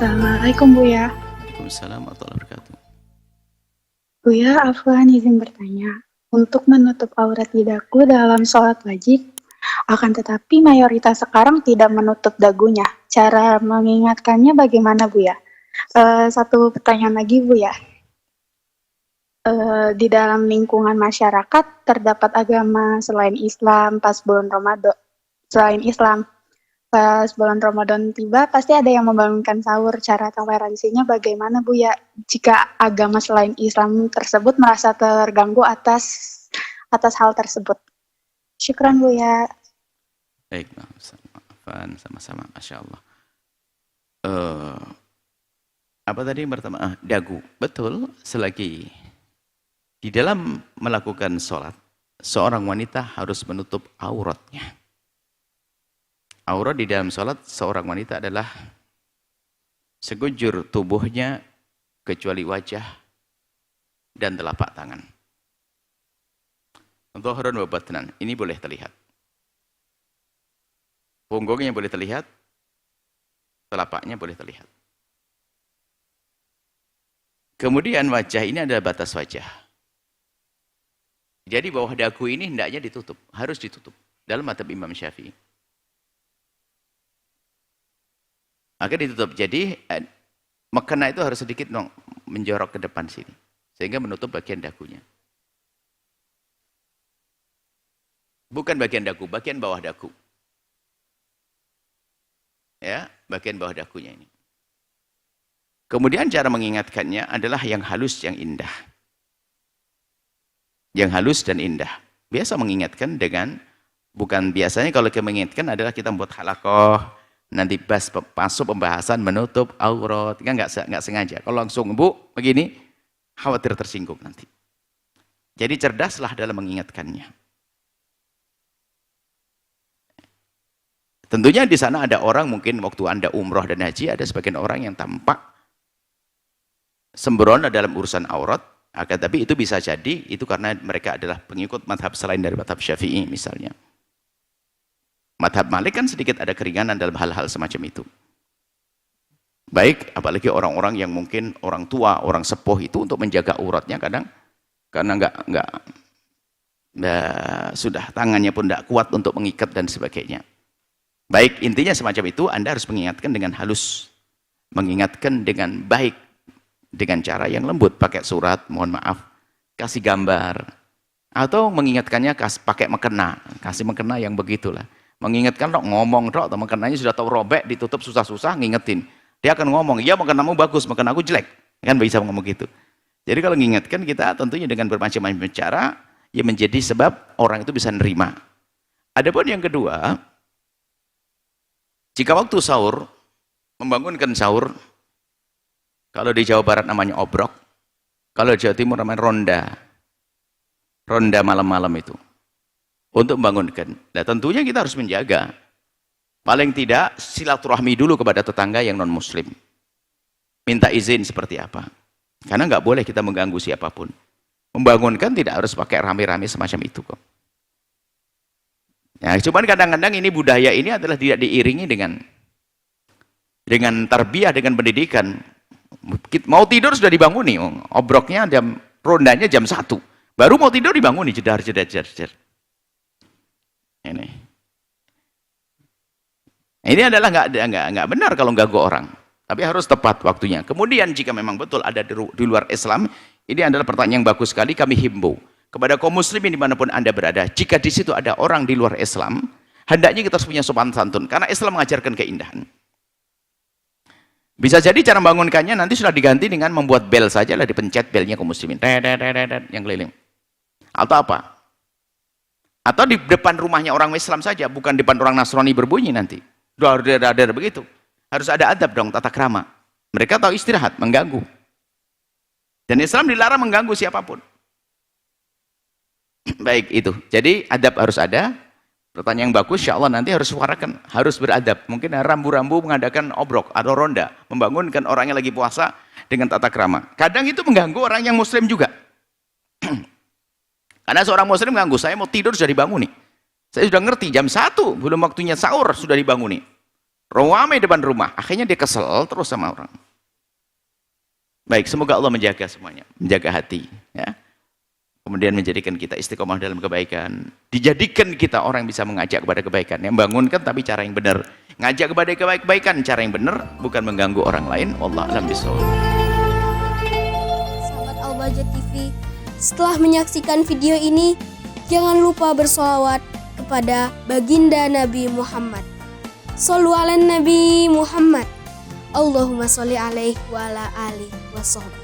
Assalamualaikum Buya. Waalaikumsalam warahmatullahi wabarakatuh. Buya, Afwan izin bertanya. Untuk menutup aurat di dagu dalam sholat wajib, akan tetapi mayoritas sekarang tidak menutup dagunya. Cara mengingatkannya bagaimana Buya? Satu pertanyaan lagi Buya. Di dalam lingkungan masyarakat terdapat agama selain Islam pas bulan Ramadan. Selain Islam, pas bulan Ramadan tiba, pasti ada yang membangunkan sahur. Cara toleransinya bagaimana, Bu ya? Jika agama selain Islam tersebut merasa terganggu atas hal tersebut. Syukran, Bu ya. Baik, sama-sama, Masya Allah. Apa tadi yang pertama? Dagu. Betul, selagi di dalam melakukan sholat, seorang wanita harus menutup auratnya. Aurat di dalam sholat seorang wanita adalah sekujur tubuhnya kecuali wajah dan telapak tangan. Dhahrun wa batnan, ini boleh terlihat. Punggungnya boleh terlihat, telapaknya boleh terlihat. Kemudian wajah ini adalah batas wajah. Jadi bawah dagu ini hendaknya ditutup, harus ditutup dalam mazhab Imam Syafi'i. Maka ditutup. Jadi mekena itu harus sedikit menjorok ke depan sini, sehingga menutup bagian dagunya. Bukan bagian dagu, bagian bawah dagu. Ya, bagian bawah dagunya ini. Kemudian cara mengingatkannya adalah yang halus, yang indah. Yang halus dan indah. Biasa mengingatkan dengan, bukan biasanya kalau kita mengingatkan adalah kita membuat halakoh, nanti masuk pembahasan menutup aurat, kan nggak sengaja. Kalau langsung Bu begini, khawatir tersinggung nanti. Jadi cerdaslah dalam mengingatkannya. Tentunya di sana ada orang, mungkin waktu Anda umroh dan haji, ada sebagian orang yang tampak sembrono dalam urusan aurat, akan tapi itu bisa jadi itu karena mereka adalah pengikut madhab selain dari madhab Syafi'i misalnya. Madhab Malik kan sedikit ada keringanan dalam hal-hal semacam itu. Baik, apalagi orang-orang yang mungkin orang tua, orang sepuh itu untuk menjaga auratnya kadang karena sudah tangannya pun tidak kuat untuk mengikat dan sebagainya. Baik, intinya semacam itu Anda harus mengingatkan dengan halus, mengingatkan dengan baik, dengan cara yang lembut, pakai surat, mohon maaf, kasih gambar, atau mengingatkannya pakai mekena, kasih mekena yang begitulah. Mengingatkan ngomong atau mekenanya sudah tahu robek, ditutup susah-susah, ngingetin. Dia akan ngomong, iya mekenamu bagus, mekenaku jelek. Kan bisa ngomong gitu. Jadi kalau mengingatkan kita tentunya dengan bermacam-macam cara, ya menjadi sebab orang itu bisa nerima. Adapun yang kedua, jika waktu sahur, membangunkan sahur, kalau di Jawa Barat namanya obrok, kalau di Jawa Timur namanya ronda. Ronda malam-malam itu. Untuk membangunkan. Nah tentunya kita harus menjaga. Paling tidak silaturahmi dulu kepada tetangga yang non-muslim. Minta izin seperti apa. Karena nggak boleh kita mengganggu siapapun. Membangunkan tidak harus pakai rame-rame semacam itu kok. Ya, cuman kadang-kadang ini budaya ini adalah tidak diiringi dengan tarbiyah, dengan pendidikan. Mau tidur sudah dibanguni, obroknya rondanya jam 1. Baru mau tidur dibanguni, jedar. Ini adalah nggak benar kalau ganggu orang. Tapi harus tepat waktunya. Kemudian jika memang betul ada di luar Islam, ini adalah pertanyaan yang bagus sekali, kami himbau kepada kaum muslimin dimanapun Anda berada, jika di situ ada orang di luar Islam, hendaknya kita harus punya sopan santun, karena Islam mengajarkan keindahan. Bisa jadi cara membangunkannya nanti sudah diganti dengan membuat bel saja lah, dipencet belnya kaum muslimin, yang keliling. Atau apa? Atau di depan rumahnya orang Islam saja, bukan di depan orang Nasrani berbunyi nanti. Dar begitu. Harus ada adab dong, tata krama. Mereka tahu istirahat, mengganggu. Dan Islam dilarang mengganggu siapapun. Baik itu. Jadi adab harus ada. Pertanyaan yang bagus, insya Allah nanti harus suarakan, harus beradab. Mungkin rambu-rambu mengadakan obrok atau ronda, membangunkan orang yang lagi puasa dengan tata krama. Kadang itu mengganggu orang yang muslim juga. Karena seorang muslim mengganggu, saya mau tidur sudah dibanguni. Saya sudah ngerti, jam 1, belum waktunya sahur sudah dibanguni. ramai depan rumah. Akhirnya dia kesel terus sama orang. Baik, semoga Allah menjaga semuanya, menjaga hati, ya. Kemudian menjadikan kita istiqomah dalam kebaikan. Dijadikan kita orang yang bisa mengajak kepada kebaikan, yang bangunkan tapi cara yang benar. Ngajak kepada kebaikan cara yang benar, bukan mengganggu orang lain. Wallahu a'lam bishawab. Sahabat Al-Bahjah TV, setelah menyaksikan video ini, jangan lupa bersolawat kepada baginda Nabi Muhammad. Shollu ala Nabi Muhammad. Allahumma sholli alaihi wa ala alihi wa sahbihi.